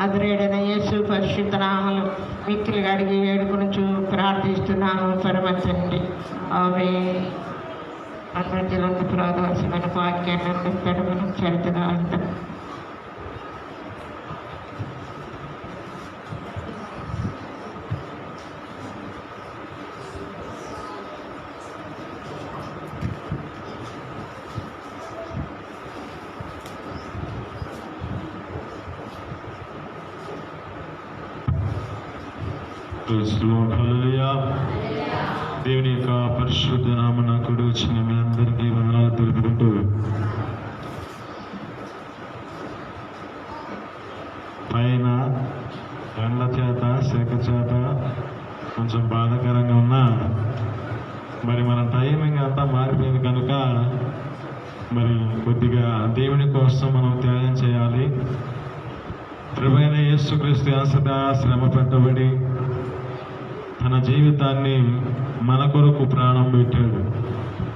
అదురేడైన యేసు పరిశుద్ధ నామములో మిక్కిలిగా అడిగి వేడుకొనుచు ప్రార్థిస్తున్నాను పరమ తండ్రి. ఆమేన్. అన్నిటిలోని ప్రాదాసమైన వాక్యాన్ని అందిస్తాడు. మనం చరిత్రగా అంటాం. దేవుని యొక్క పరిశుద్ధ నామమునకు వచ్చిన మీ అందరికీ వందనాలు తెలుపుకుంటూ, పైన ఎండ చేత శాఖ చేత కొంచెం బాధాకరంగా ఉన్నా మరి మన టైమింగ్ అంతా మారిపోయింది కనుక మరి కొద్దిగా దేవుని కోసం మనం త్యాగం చేయాలి. ప్రభువైన యేసుక్రీస్తు సదా శ్రమ పెట్టబడి తన జీవితాన్ని మన కొరకు ప్రాణం పెట్టాడు.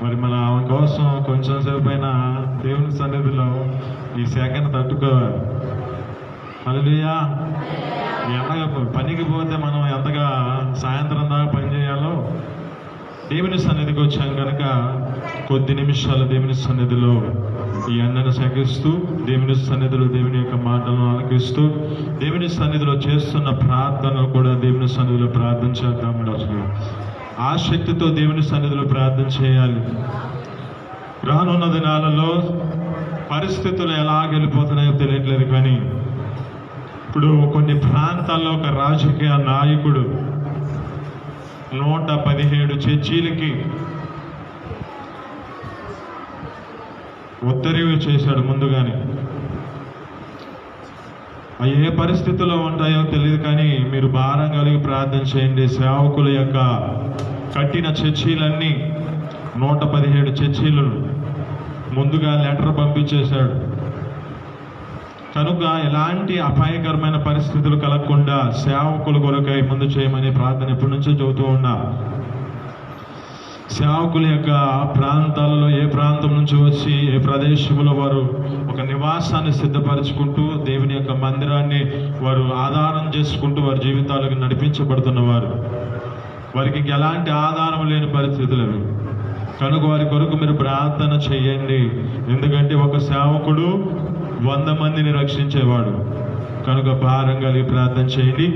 మరి మన కోసం కొంచెం సేపు అయినా దేవుని సన్నిధిలో ఈ శాఖను తట్టుకోవాలి. హల్లెలూయా. ఎంతగా పనికి పోతే మనం ఎంతగా సాయంత్రం దాకా పని చేయాలో దేవుని సన్నిధికి వచ్చాం కనుక కొద్ది నిమిషాలు దేవుని సన్నిధిలో ఈ అన్నను సేకరిస్తూ, దేవుని సన్నిధిలో దేవుని యొక్క మాటలను ఆలకిస్తూ, దేవుని సన్నిధిలో చేస్తున్న ప్రార్థనలు కూడా దేవుని సన్నిధిలో ప్రార్థన చేద్దాము. అసలు ఆ శక్తితో దేవుని సన్నిధిలో ప్రార్థన చేయాలి. రానున్న దినాలలో పరిస్థితులు ఎలా వెళ్ళిపోతున్నాయో తెలియట్లేదు, కానీ ఇప్పుడు కొన్ని ప్రాంతాల్లో ఒక రాజకీయ నాయకుడు 117 చర్చీలకి ఉత్తర్వు చేశాడు ముందుగానే. అవి ఏ పరిస్థితుల్లో ఉంటాయో తెలియదు, కానీ మీరు భారం కలిగి ప్రార్థన చేయండి. సేవకుల యొక్క కట్టిన చర్చీలన్నీ 117 చర్చీలను ముందుగా లెటర్ పంపించేశాడు కనుక ఎలాంటి అపాయకరమైన పరిస్థితులు కలగకుండా సేవకుల కొరకై ముందు చేయమని ప్రార్థన ఎప్పటి నుంచో చెబుతూ ఉన్నా. సేవకుల యొక్క ప్రాంతాలలో ఏ ప్రాంతం నుంచి వచ్చి ఏ ప్రదేశంలో వారు ఒక నివాసాన్ని సిద్ధపరచుకుంటూ దేవుని యొక్క మందిరాన్ని వారు ఆధారం చేసుకుంటూ వారి జీవితాలకు నడిపించబడుతున్నవారు. వారికి ఎలాంటి ఆధారం లేని పరిస్థితులు అవి కనుక వారి కొరకు మీరు ప్రార్థన చేయండి. ఎందుకంటే ఒక సేవకుడు 100 మందిని రక్షించేవాడు కనుక భారం కలిగి ప్రార్థన చేయండి.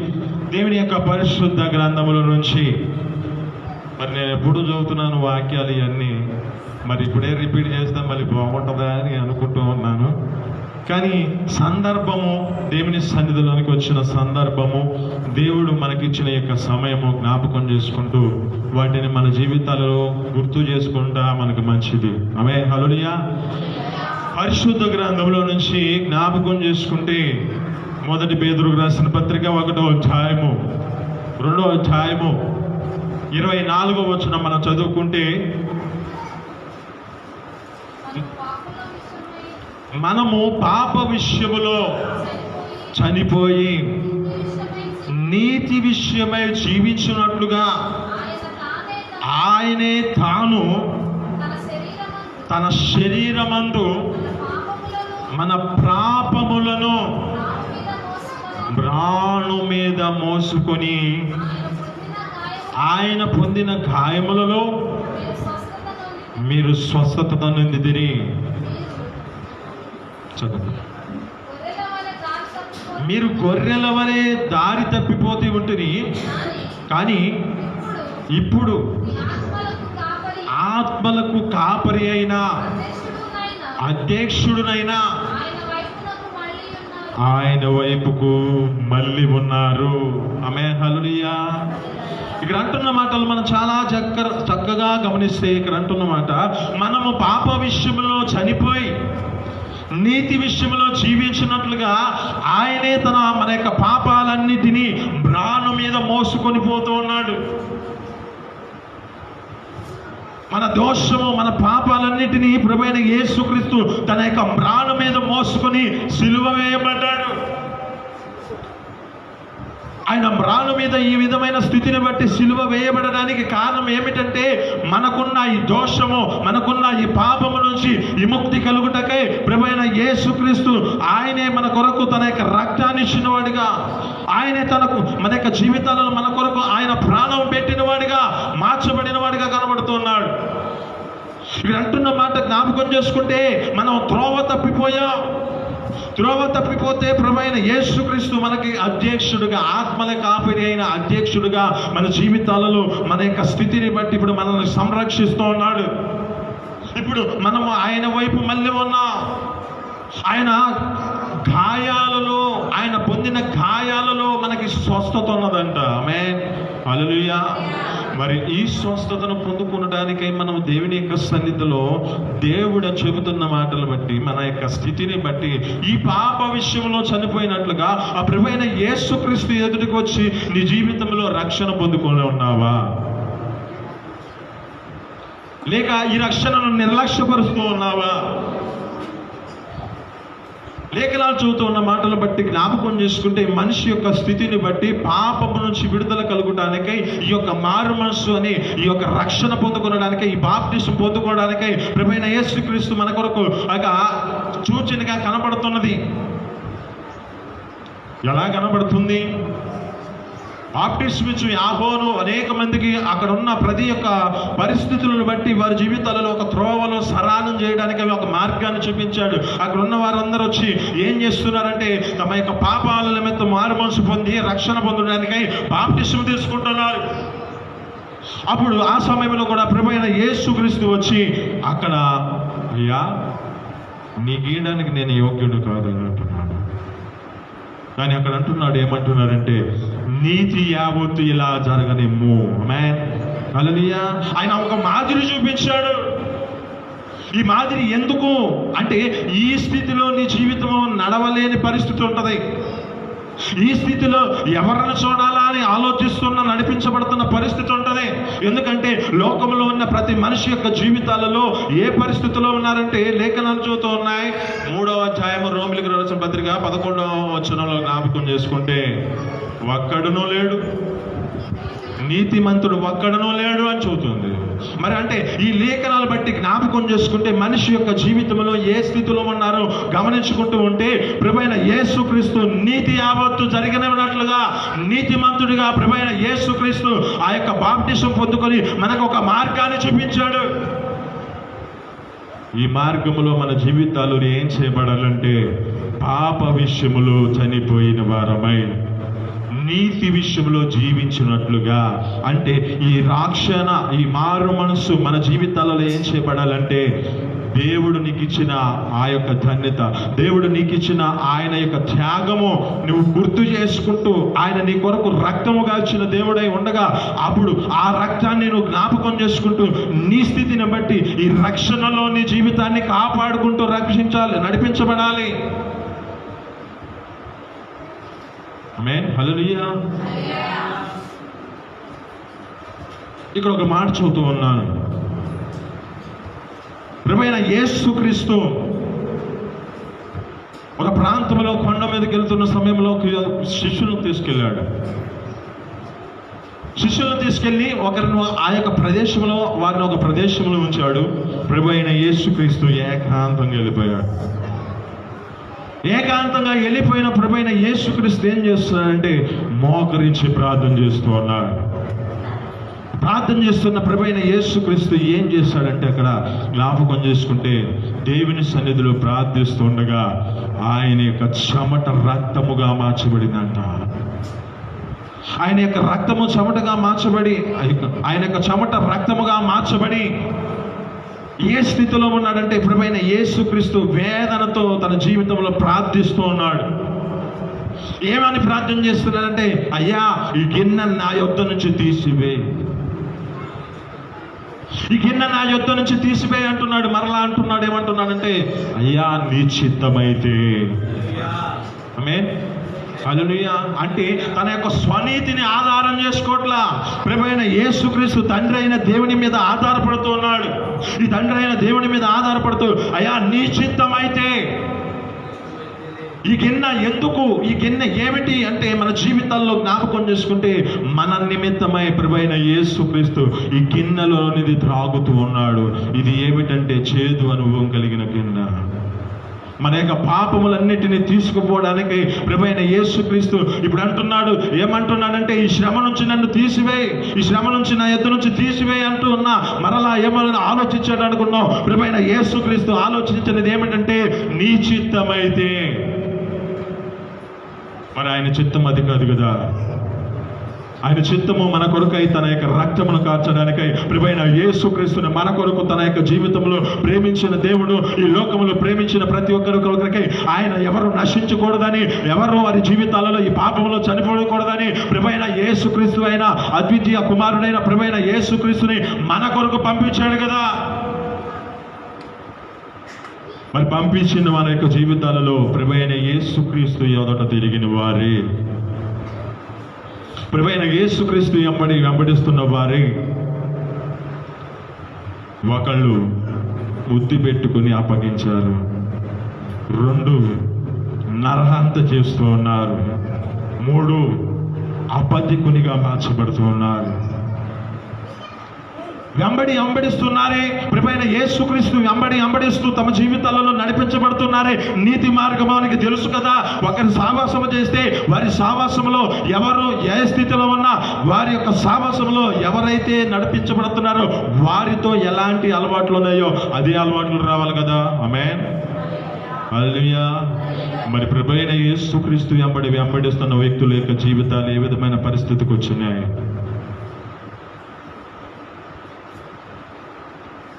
దేవుని యొక్క పరిశుద్ధ గ్రంథముల నుంచి మరి నేను ఎప్పుడు చదువుతున్నాను వాక్యాలు ఇవన్నీ, మరి ఇప్పుడే రిపీట్ చేస్తే మళ్ళీ బాగుంటుందా అని అనుకుంటూ ఉన్నాను. కానీ సందర్భము, దేవుని సన్నిధిలోనికి వచ్చిన సందర్భము, దేవుడు మనకిచ్చిన యొక్క సమయము జ్ఞాపకం చేసుకుంటూ వాటిని మన జీవితాలలో గుర్తు చేసుకుంటా మనకు మంచిది. ఆమేన్. హల్లెలూయా. పరిశుద్ధ గ్రంథంలో నుంచి జ్ఞాపకం చేసుకుంటే మొదటి పేతురుకు రాసిన పత్రిక 1వ అధ్యాయము 2వ అధ్యాయము 24వ వచనం మనం చదువుకుంటే, మనము పాప విషయములో చనిపోయి నీతి విషయమై జీవించినట్లుగా ఆయనే తాను తన శరీరమందు మన పాపములను ప్రాణు మీద మోసుకొని ఆయన పొందిన గాయములలో మీరు స్వస్థత నొందిరి. మీరు గొర్రెల వలె దారి తప్పిపోతూ ఉంటుంది, కానీ ఇప్పుడు ఆత్మలకు కాపరి అయిన అధ్యక్షుడునైనా ఆయన వైపుకు మళ్ళీ ఉన్నారు. ఆమేన్. హల్లెలూయా. ఇక్కడ అంటున్న మాటలు మనం చాలా చక్కగా గమనిస్తే ఇక్కడ అంటున్న మాట, మనము పాప విషయంలో చనిపోయి నీతి విషయంలో జీవించినట్లుగా ఆయనే మన యొక్క పాపాలన్నిటినీ ప్రాణం మీద మోసుకొని పోతూ ఉన్నాడు. మన దోషము, మన పాపాలన్నిటినీ ప్రభువైన యేసుక్రీస్తు తన యొక్క ప్రాణం మీద మోసుకొని సిలువ వేయబడ్డాడు. ఆయన మ్రాను మీద ఈ విధమైన స్థితిని బట్టి సిలువ వేయబడడానికి కారణం ఏమిటంటే మనకున్న ఈ దోషము, మనకున్న ఈ పాపము నుంచి విముక్తి కలుగుటకై ప్రభువైన యేసుక్రీస్తు ఆయనే మన కొరకు తన యొక్క రక్తాన్ని ఇచ్చినవాడిగా, ఆయనే తనకు మన యొక్క జీవితాలను మన కొరకు ఆయన ప్రాణం పెట్టిన వాడిగా, మార్చబడిన వాడిగా కనబడుతున్నాడు. ఇక్కడ అంటున్న మాట జ్ఞాపకం చేసుకుంటే మనం త్రోవ తప్పిపోతే ప్రభువైన యేసుక్రీస్తు మనకి అధ్యక్షుడుగా, ఆత్మల కాపరి అయిన అధ్యక్షుడుగా మన జీవితాలలో మన యొక్క స్థితిని బట్టి ఇప్పుడు మనల్ని సంరక్షిస్తూ ఉన్నాడు. ఇప్పుడు మనము ఆయన వైపు మళ్ళీ ఉన్నాం. ఆయన గాయాలలో, ఆయన పొందిన గాయాలలో మనకి స్వస్థత ఉన్నదంట. ఆమేన్, హల్లెలూయా. మరి ఈ స్వస్థతను పొందుకునడానికై మనం దేవుని యొక్క సన్నిధిలో దేవుడు చెబుతున్న మాటలు బట్టి, మన యొక్క స్థితిని బట్టి, ఈ పాప విషయంలో చనిపోయినట్లుగా ఆ ప్రభువైన యేసుక్రీస్తు ఎదుటికి వచ్చి నీ జీవితంలో రక్షణ పొందుకొని ఉన్నావా, లేక ఈ రక్షణను నిర్లక్ష్యపరుస్తూ ఉన్నావా? లేఖనాలు చదువుతూ ఉన్న మాటలు బట్టి జ్ఞాపకం చేసుకుంటే మనిషి యొక్క స్థితిని బట్టి పాపము నుంచి విడుదల కలుగుటానికై, ఈ యొక్క మారు మనస్సు అని ఈ యొక్క రక్షణ పొందుకోవడానికై, ఈ బాప్టిజం పొందుకోవడానికై ప్రభువైన యేసుక్రీస్తు మన కొరకు సూచనగా కనబడుతున్నది. ఎలా కనబడుతుంది? బాప్టిజం ఇచ్చిన యోహాను అనేక మందికి అక్కడ ఉన్న ప్రతి ఒక్క పరిస్థితులను బట్టి వారి జీవితాలలో ఒక త్రోవలో సరానం చేయడానికి ఒక మార్గాన్ని చూపించాడు. అక్కడ ఉన్న వారందరూ వచ్చి ఏం చేస్తున్నారంటే తమ యొక్క పాపాల నిమిత్తం మారు మనసు పొంది రక్షణ పొందడానికై బాప్టిజం తీసుకుంటున్నారు. అప్పుడు ఆ సమయంలో కూడా ప్రభువైన యేసుక్రీస్తు వచ్చి అక్కడ, అయ్యా నీ గీయడానికి నేను యోగ్యుడు కాదు అని అంటున్నాడు. కానీ అక్కడ అంటున్నాడు, ఏమంటున్నాడంటే నీతి యావత్తు ఇలా జరగనిమ్ము. ఆమేన్, హల్లెలూయా. ఆయన ఒక మాదిరి చూపించాడు. ఈ మాదిరి ఎందుకు అంటే, ఈ స్థితిలో నీ జీవితం నడవలేని పరిస్థితి ఉంటుంది. ఈ స్థితిలో ఎవరిని చూడాలా అని నడిపించబడుతున్న పరిస్థితి ఉంటుంది. ఎందుకంటే లోకంలో ఉన్న ప్రతి మనిషి యొక్క జీవితాలలో ఏ పరిస్థితిలో ఉన్నారంటే లేఖనాలు చూస్తూ ఉన్నాయి. 3వ అధ్యాయం రోమిలికి రాసిన పత్రిక 11వ వచనంలో జ్ఞాపకం చేసుకుంటే, ఒక్కడునూ లేడు, నీతిమంతుడు ఒక్కడనూ లేడు అని చెబుతుంది. మరి అంటే ఈ లేఖనాలు బట్టి జ్ఞాపకం చేసుకుంటే మనిషి యొక్క జీవితంలో ఏ స్థితిలో ఉన్నారో గమనించుకుంటూ ఉంటే ప్రభువైన యేసుక్రీస్తు నీతి యావత్తు జరిగినట్లుగా నీతిమంతుడిగా ప్రభువైన యేసుక్రీస్తు ఆ యొక్క బాప్టిజం పొందుకొని మనకు ఒక మార్గాన్ని చూపించాడు. ఈ మార్గములో మన జీవితాలు ఏం చేయబడాలంటే పాప విషయములో చనిపోయిన వారమై నీతి విషయంలో జీవించినట్లుగా, అంటే ఈ రక్షణ, ఈ మారు మనసు మన జీవితాలలో ఏం చేయబడాలంటే దేవుడు నీకు ఇచ్చిన ఆ యొక్క ధన్యత, దేవుడు నీకు ఇచ్చిన ఆయన యొక్క త్యాగము నువ్వు గుర్తు చేసుకుంటూ, ఆయన నీ కొరకు రక్తముగా ఇచ్చిన దేవుడై ఉండగా అప్పుడు ఆ రక్తాన్ని నువ్వు జ్ఞాపకం చేసుకుంటూ నీ స్థితిని బట్టి ఈ రక్షణలో నీ జీవితాన్ని కాపాడుకుంటూ నడిపించబడాలి. ఆమేన్, హల్లెలూయా. ఇక్కడ ఒక మాట చదువుతూ ఉన్నాను. ప్రభువైన యేసుక్రీస్తు ఒక ప్రాంతంలో కొండ మీదకి వెళ్తున్న సమయంలో శిష్యులను తీసుకెళ్ళాడు. శిష్యులను తీసుకెళ్ళి ఒకరిని ఆ యొక్క ప్రదేశంలో, వారిని ఒక ప్రదేశంలో ఉంచాడు. ప్రభువైన యేసుక్రీస్తు ఏకాంతంగా వెళ్ళిపోయాడు. ఏకాంతంగా వెళ్ళిపోయిన ప్రభువైన యేసుక్రీస్తు ఏం చేస్తున్నాడంటే మోకరించి ప్రార్థన చేస్తూ ఉన్నాడు. ప్రార్థన చేస్తున్న ప్రభువైన యేసుక్రీస్తు ఏం చేశాడంటే అక్కడ జ్ఞాపకం చేసుకుంటే దేవుని సన్నిధిలో ప్రార్థిస్తుండగా ఆయన యొక్క చెమట రక్తముగా మార్చబడిందంట. ఆయన యొక్క రక్తము చెమటగా మార్చబడి, ఆయన యొక్క చెమట రక్తముగా మార్చబడి ఏ స్థితిలో ఉన్నాడంటే ప్రభువైన యేసుక్రీస్తు వేదనతో తన జీవితంలో ప్రార్థిస్తూ ఉన్నాడు. ఏమని ప్రార్థన చేస్తున్నాడంటే, అయ్యా ఈ గిన్నె నా యొద్ద నుంచి తీసివేయి, ఈ గిన్నె నా యొద్ద నుంచి తీసివేయి అంటున్నాడు. మరలా అంటున్నాడు, ఏమంటున్నాడంటే అయ్యా నీ చిత్తమైతే. ఆమేన్, హల్లెలూయా. అంటే తన యొక్క స్వనీతిని ఆధారం చేసుకోవట్లా, ప్రభువైన యేసుక్రీస్తు తండ్రి అయిన దేవుని మీద ఆధారపడుతూ ఉన్నాడు. ఈ తండ్రి అయిన దేవుని మీద ఆధారపడుతూ అయ్యా నీ చిత్తమైతే, ఈ గిన్నె ఎందుకు, ఈ గిన్నె ఏమిటి అంటే మన జీవితాల్లో జ్ఞాపకం చేసుకుంటే మన నిమిత్తమై ప్రభువైన యేసుక్రీస్తు ఈ గిన్నెలోనిది త్రాగుతూ ఉన్నాడు. ఇది ఏమిటంటే చేదు అనుభవం కలిగిన గిన్నె. మన యొక్క పాపములన్నిటినీ తీసుకుపోవడానికి ప్రభువైన యేసుక్రీస్తు ఇప్పుడు అంటున్నాడు. ఏమంటున్నాడంటే ఈ శ్రమ నుంచి నన్ను తీసివేయి, ఈ శ్రమ నుంచి నా ఎద్దు నుంచి తీసివేయి అంటూ ఉన్నా మరలా ఏమైనా ఆలోచించాడు అనుకున్నావు. ప్రభువైన యేసుక్రీస్తు ఆలోచించినది ఏమిటంటే నీ చిత్తమైతే. మరి ఆయన చిత్తం అది కాదు కదా. ఆయన చిత్తము మన కొరకై తన యొక్క రక్తమును కార్చడానికై ప్రభువైన యేసుక్రీస్తుని మన కొరకు తన యొక్క జీవితంలో ప్రేమించిన దేవుడు, ఈ లోకములో ప్రేమించిన ప్రతి ఒక్కరి కొరకై ఆయన ఎవరు నశించకూడదని, ఎవరు వారి జీవితాలలో ఈ పాపంలో చనిపోకూడదని ప్రభువైన యేసుక్రీస్తు అయిన అద్వితీయ కుమారుడైన ప్రభువైన యేసుక్రీస్తుని మన కొరకు పంపించాడు కదా. మరి పంపించిన మన యొక్క జీవితాలలో ప్రభువైన యేసుక్రీస్తు ఎదుట తిరిగిన వారే, ప్రభువైన యేసుక్రీస్తు వెంబడిస్తున్న వారే ఒకళ్ళు బుద్ధి పెట్టుకుని అప్పగించారు, 2 నరహంత చేస్తూ ఉన్నారు, 3 అబద్ధికునిగా మార్చబడుతూ ఉన్నారు. వెంబడిస్తున్నారే, ప్రభువైన యేసుక్రీస్తు వెంబడిస్తూ తమ జీవితాలలో నడిపించబడుతున్నారే. నీతి మార్గమానికి తెలుసు కదా. ఒకరి సావాసము చేస్తే వారి సావాసములో ఎవరు ఏ స్థితిలో ఉన్నా వారి యొక్క సావాసములో ఎవరైతే నడిపించబడుతున్నారో వారితో ఎలాంటి అలవాట్లు ఉన్నాయో అదే అలవాట్లు రావాలి కదా. ఆమేన్, హల్లెలూయా. మరి ప్రభువైన యేసుక్రీస్తు వెంబడిస్తున్న వ్యక్తుల యొక్క జీవితాలు ఏ విధమైన పరిస్థితికి వచ్చినాయి?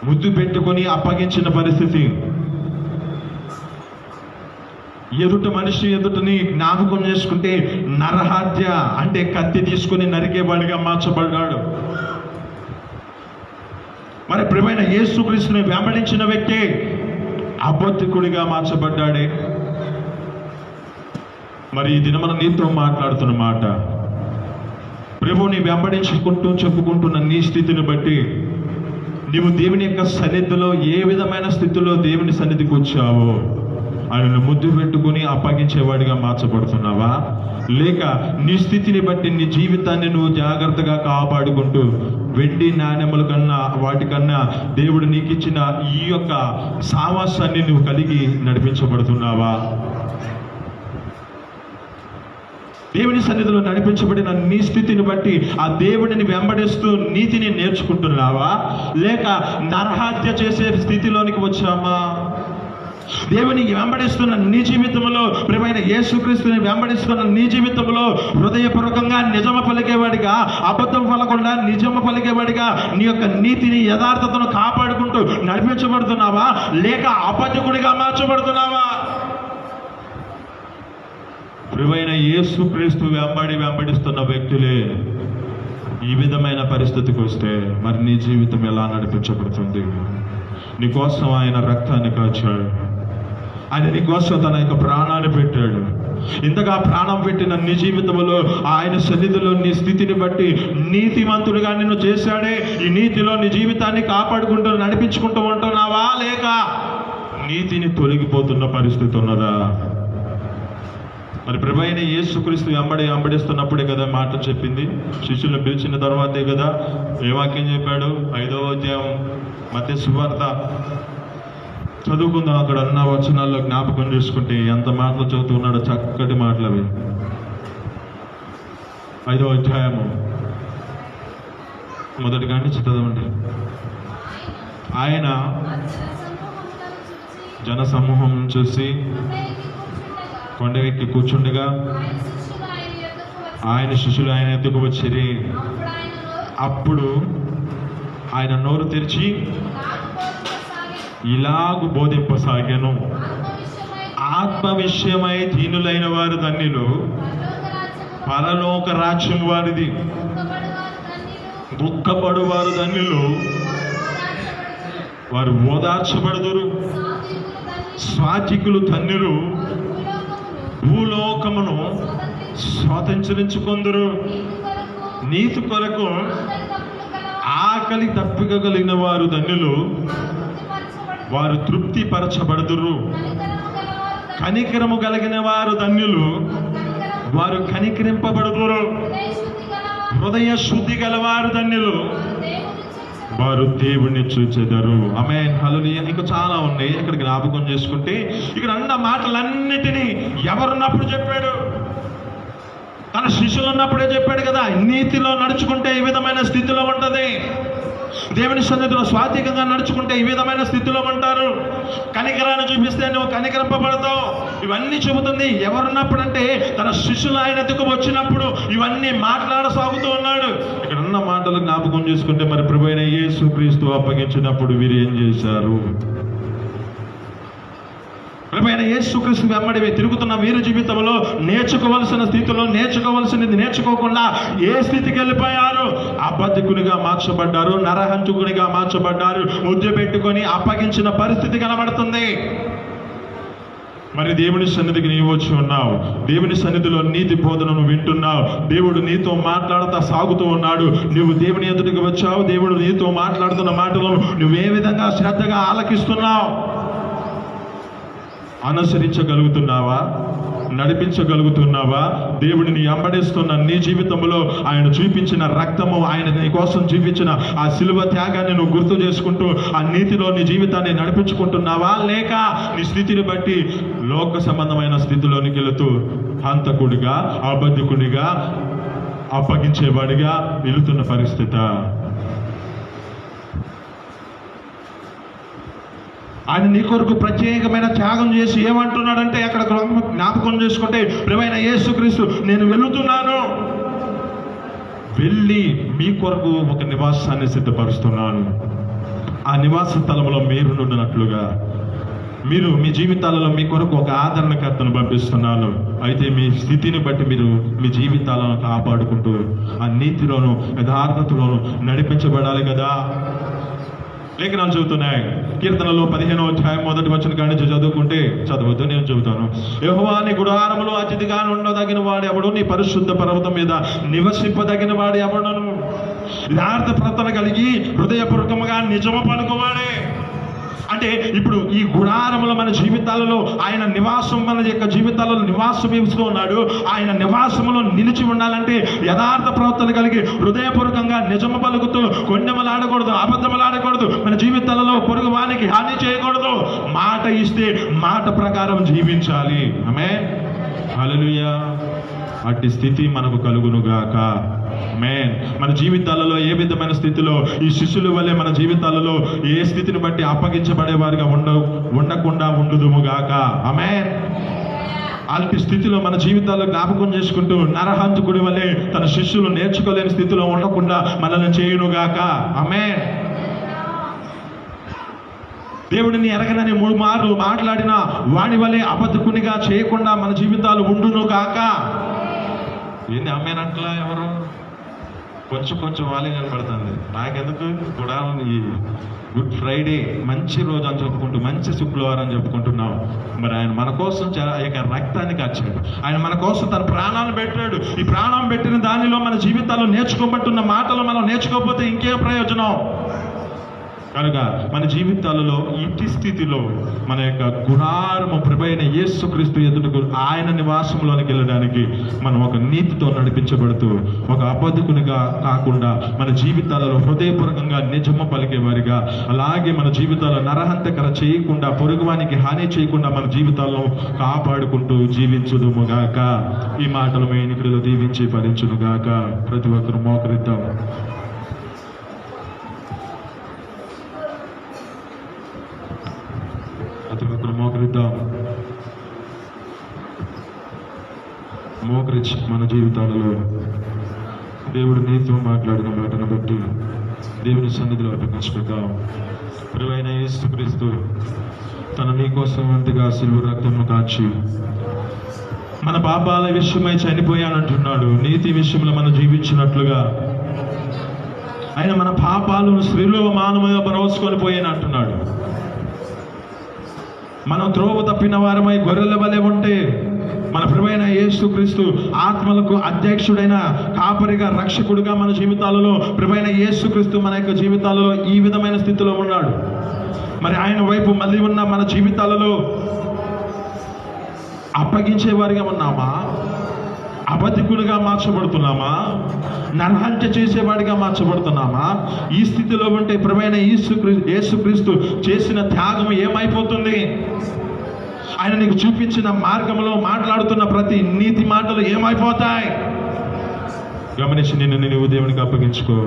ముద్దు పెట్టుకొని అప్పగించిన పరిస్థితి. ఎదుట మనిషి ఎదుటని జ్ఞాపకం చేసుకుంటే నరహత్య అంటే కత్తి తీసుకుని నరికేవాడిగా మార్చబడ్డాడు. మరి ప్రభువైన యేసుక్రీస్తుని వెంబడించిన వ్యక్తి అబద్ధికుడిగా మార్చబడ్డాడే. మరి ఈ దినమున నీతో మాట్లాడుతున్న మాట, ప్రభువుని వెంబడించుకుంటూ చెప్పుకుంటున్న నీ స్థితిని బట్టి నీవు దేవుని యొక్క సన్నిధిలో ఏ విధమైన స్థితిలో దేవుని సన్నిధికి వచ్చావో ఆయనను ముద్దు పెట్టుకుని అప్పగించేవాడిగా మార్చబడుతున్నావా? లేక నీ స్థితిని బట్టి నీ జీవితాన్ని నువ్వు జాగ్రత్తగా కాపాడుకుంటూ వెండి నాణెముల కన్నా వాటికన్నా దేవుడు నీకు ఇచ్చిన ఈ యొక్క సావాసాన్ని నువ్వు కలిగి నడిపించబడుతున్నావా? దేవుని సన్నిధిలో నడిపించబడిన నీ స్థితిని బట్టి ఆ దేవుడిని వెంబడిస్తూ నీతిని నేర్చుకుంటున్నావా? లేక నరహత్య చేసే స్థితిలోనికి వచ్చామా? దేవుని వెంబడిస్తున్న నీ జీవితంలో, ప్రభువైన యేసుక్రీస్తుని వెంబడిస్తున్న నీ జీవితంలో హృదయపూర్వకంగా నిజము పలికేవాడిగా, అబద్ధం పలకుండా నిజము పలికేవాడిగా నీ యొక్క నీతిని యథార్థతను కాపాడుకుంటూ నడిపించబడుతున్నావా? లేక అబద్ధకుడిగా మార్చబడుతున్నావా? ప్రభువైన యేసుక్రీస్తు వెంబడిస్తున్న వ్యక్తులే ఈ విధమైన పరిస్థితికి వస్తే మరి నీ జీవితం ఎలా నడిపించబడుతుంది? నీకోసం ఆయన రక్తాన్ని కాచాడు, ఆయన నీకోసం తన యొక్క ప్రాణాన్ని పెట్టాడు. ఇంతగా ప్రాణం పెట్టిన నీ జీవితంలో ఆయన సన్నిధిలో నీ స్థితిని బట్టి నీతిమంతుడిగా నిన్ను చేశాడే. ఈ నీతిలో నీ జీవితాన్ని కాపాడుకుంటూ నడిపించుకుంటూ ఉంటున్నావా? లేక నీతిని తొలగిపోతున్న పరిస్థితి ఉన్నదా? మరి ప్రభువైన యేసుక్రీస్తు వెంబడిస్తున్నప్పుడే కదా మాట చెప్పింది. శిష్యులను పిలిచిన తర్వాతే కదా ఏ వాక్యం చెప్పాడు? 5వ అధ్యాయం మత్తయి సువార్త చదువుకుందాం. అక్కడ అన్న వచనాల్లో జ్ఞాపకం చేసుకుంటే ఎంత మాటలు చదువుతున్నాడో, చక్కటి మాటలు అవి. 5వ అధ్యాయము మొదటి కాడి నుంచి చదవండి. ఆయన జనసమూహం చూసి కొండ ఎక్కి కూర్చుండగా ఆయన శిష్యులు ఆయన ఎద్దుకు వచ్చిరి. అప్పుడు ఆయన నోరు తెరిచి ఇలాగు బోధింపసాగాను, ఆత్మ విషయమై దీనులైన వారు ధన్యులు, పరలోక రాజ్యం వారిది. దుఃఖపడు వారు ధన్యులు, వారు ఓదార్చబడుదురు. స్వాతికులు ధన్యులు, భూలోకమును స్వాతంత్రించుకొందురు. నీతి కొరకు ఆకలి దప్పిక కలిగిన వారు ధన్యులు, వారు తృప్తి పరచబడుదురు. కనికరము కలిగిన వారు ధన్యులు, వారు కనికరింపబడుదురు. హృదయ శుద్ధి గలవారు ధన్యులు, వారు దేవుణ్ణి చూచెదరు. ఆమేన్, హల్లెలూయా. ఇంకా చాలా ఉన్నాయి, ఇక్కడ జ్ఞాపకం చేసుకుంటే ఇక్కడ అన్న మాటలన్నిటినీ ఎవరున్నప్పుడు చెప్పాడు? తన శిష్యులు ఉన్నప్పుడే చెప్పాడు కదా. నీతిలో నడుచుకుంటే ఈ విధమైన స్థితిలో ఉంటది, దేవుని సన్నిధిలో స్వాతికంగా నడుచుకుంటే ఈ విధమైన స్థితిలో ఉంటారు, కనికరాన్ని చూపిస్తే నువ్వు కనికరింపబడతావు. ఇవన్నీ చెబుతుంది ఎవరున్నప్పుడంటే తన శిష్యులు ఆయన ఎదుకు వచ్చినప్పుడు ఇవన్నీ మాట్లాడసాగుతూ ఉన్నాడు. ఇక్కడ ఉన్న మాటలు జ్ఞాపకం చేసుకుంటే మరి ప్రభువైన యేసుక్రీస్తు అప్పగించినప్పుడు వీరు ఏం చేశారు? ప్రభువైన యేసుక్రీస్తు వెంబడి తిరుగుతున్న వీరి జీవితంలో నేర్చుకోవలసిన స్థితిలో నేర్చుకోవలసినది నేర్చుకోకుండా ఏ స్థితికి వెళ్ళిపోయారు? అబద్ధికునిగా మార్చబడ్డారు, నరహంతకునిగా మార్చబడ్డారు, ముద్దు పెట్టుకొని అప్పగించిన పరిస్థితి కనబడుతుంది. మరి దేవుని సన్నిధికి నీవు వచ్చి ఉన్నావు, దేవుని సన్నిధిలో నీతి బోధనను వింటున్నావు, దేవుడు నీతో మాట్లాడుతూ సాగుతూ ఉన్నాడు. నువ్వు దేవుని ఎదుటికి వచ్చావు, దేవుడు నీతో మాట్లాడుతున్న మాటలను నువ్వు ఏ విధంగా శ్రద్ధగా ఆలకిస్తున్నావు? అనుసరించగలుగుతున్నావా? నడిపించగలుగుతున్నావా? దేవుడిని వెంబడిస్తున్న నీ జీవితంలో ఆయన చూపించిన రక్తము, ఆయన నీ కోసం చూపించిన ఆ శిలువ త్యాగాన్ని నువ్వు గుర్తు చేసుకుంటూ ఆ నీతిలో నీ జీవితాన్ని నడిపించుకుంటున్నావా? లేక నీ స్థితిని బట్టి లోక సంబంధమైన స్థితిలోనికి వెళుతూ హంతకుడిగా, అబద్ధికుడిగా, అప్పగించేవాడిగా వెళుతున్న పరిస్థితి? ఆయన నీ కొరకు ప్రత్యేకమైన త్యాగం చేసి ఏమంటున్నాడంటే అక్కడ జ్ఞాపకం చేసుకుంటే ప్రభువైన యేసుక్రీస్తు నేను వెళుతున్నాను, వెళ్ళి మీ కొరకు ఒక నివాసాన్ని సిద్ధపరుస్తున్నాను, ఆ నివాస స్థలంలో మీరు నుండినట్లుగా మీరు మీ జీవితాలలో మీ కొరకు ఒక ఆదరణకర్తను పంపిస్తున్నాను. అయితే మీ స్థితిని బట్టి మీరు మీ జీవితాలను కాపాడుకుంటూ ఆ నీతిలోను యథార్థతలోను నడిపించబడాలి కదా. లేఖనాలు చెబుతున్నాయి. కీర్తనలో 15వ అధ్యాయం 1వ వచనం కాడి నుంచి చదువుకుంటే, చదవద్దు నేను చెబుతాను. యెహోవా నీ గుడారములో అతిథిగా ఉండదగిన వాడు ఎవడు? నీ పరిశుద్ధ పర్వతం మీద నివసింపదగిన వాడు ఎవడను? యథార్థ ప్రవర్తన కలిగి హృదయపూర్వకముగా నిజము పలుకువాడే. అంటే ఇప్పుడు ఈ గుడారములో మన జీవితాలలో ఆయన నివాసం, మన యొక్క జీవితాలలో నివాసం ఇస్తూ ఉన్నాడు. ఆయన నివాసములో నిలిచి ఉండాలంటే యథార్థ ప్రవర్తన కలిగి హృదయపూర్వకంగా నిజము పలుకుతూ కొండెమలాడకూడదు, అబద్ధములాడకూడదు, మన జీవితాలలో పొరుగు వానికి హాని చేయకూడదు, మాట ఇస్తే మాట ప్రకారం జీవించాలి. ఆమేన్, హల్లెలూయా. అట్టి స్థితి మనకు కలుగునుగాక. ఆమేన్. మన జీవితాలలో ఏ విధమైన స్థితిలో ఈ శిష్యుల వల్లే మన జీవితాలలో ఏ స్థితిని బట్టి అప్పగించబడేవారుగా ఉండకుండా ఉండుదుముగాక. ఆమేన్. అలాంటి స్థితిలో మన జీవితాల్లో జ్ఞాపకం చేసుకుంటూ నరహంతకుడి వల్లే తన శిష్యులు నేర్చుకోలేని స్థితిలో ఉండకుండా మనల్ని చేయునుగాక. ఆమేన్. దేవుడిని ఎరగనని 3 మార్లు మాట్లాడిన వాడి వల్లే అబద్ధకునిగా చేయకుండా మన జీవితాలు ఉండును గాక. ఏంది అమ్మేనట్లా? ఎవరు కొంచెం వాళ్ళే కనపడుతుంది. నాకెందుకు కూడా ఈ గుడ్ ఫ్రైడే మంచి రోజు అని చెప్పుకుంటూ, మంచి శుక్రవారం చెప్పుకుంటున్నాం. మరి ఆయన మన కోసం రక్తాన్ని కార్చాడు, ఆయన మన కోసం తన ప్రాణాలు పెట్టాడు. ఈ ప్రాణం పెట్టిన దానిలో మన జీవితాల్లో నేర్చుకోబట్టున్న మాటలు మనం నేర్చుకోకపోతే ఇంకే ప్రయోజనం? కనుక మన జీవితాలలో ఇంటి స్థితిలో మన యొక్క గుడారము ప్రభువైన యేసుక్రీస్తు ఎదుటకు ఆయన నివాసంలోనికి వెళ్ళడానికి మనం ఒక నీతితో నడిపించబడుతూ ఒక అబద్ధకునిగా కాకుండా మన జీవితాలలో హృదయపూర్వకంగా నిజము పలికేవారిగా, అలాగే మన జీవితాల్లో నరహంతకర చేయకుండా, పొరుగువానికి హాని చేయకుండా మన జీవితాలను కాపాడుకుంటూ జీవించుదుముగాక. ఈ మాటలు మీ ఎన్నికలలో దీవించి ఫలించునుగాక. ప్రతి ఒక్కరు మోకరిద్దాం. మోకరించి మన జీవితాలలో దేవుడు నీతో మాట్లాడిన మాటను బట్టి దేవుని సన్నిధిలో అర్పించుకుందాం. ప్రభువైన యేసుక్రీస్తు తన నీకోసం అంతగా సిలువ రక్తమును కాచి మన పాపాల విషయమై చనిపోయానంటున్నాడు. నీతి విషయంలో మనం జీవించినట్లుగా ఆయన మన పాపాలను శిలువ మానముగా పరవసుకొని పోయానంటున్నాడు. మనం త్రోవ తప్పిన వారమై గొర్రెల వలె ఉంటే మన ప్రభువైన యేసుక్రీస్తు ఆత్మలకు అధ్యక్షుడైన కాపరిగా, రక్షకుడిగా మన జీవితాలలో ప్రభువైన యేసుక్రీస్తు మన యొక్క జీవితాలలో ఈ విధమైన స్థితిలో ఉన్నాడు. మరి ఆయన వైపు మళ్ళీ ఉన్న మన జీవితాలలో అప్పగించేవారిగా ఉన్నామా? అబద్ధికులుగా మార్చబడుతున్నామా? నరహత్య చేసేవాడిగా మార్చబడుతున్నామా? ఈ స్థితిలో ఉంటే ప్రభువైన యేసుక్రీస్తు చేసిన త్యాగం ఏమైపోతుంది? ఆయన నీకు చూపించిన మార్గంలో మాట్లాడుతున్న ప్రతి నీతి మాటలు ఏమైపోతాయి? గమనించి నిన్ను నీవు దేవునికి అప్పగించుకో.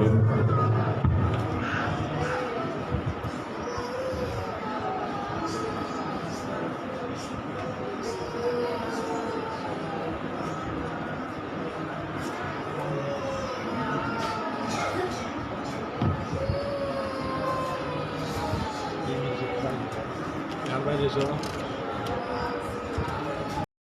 చేసావు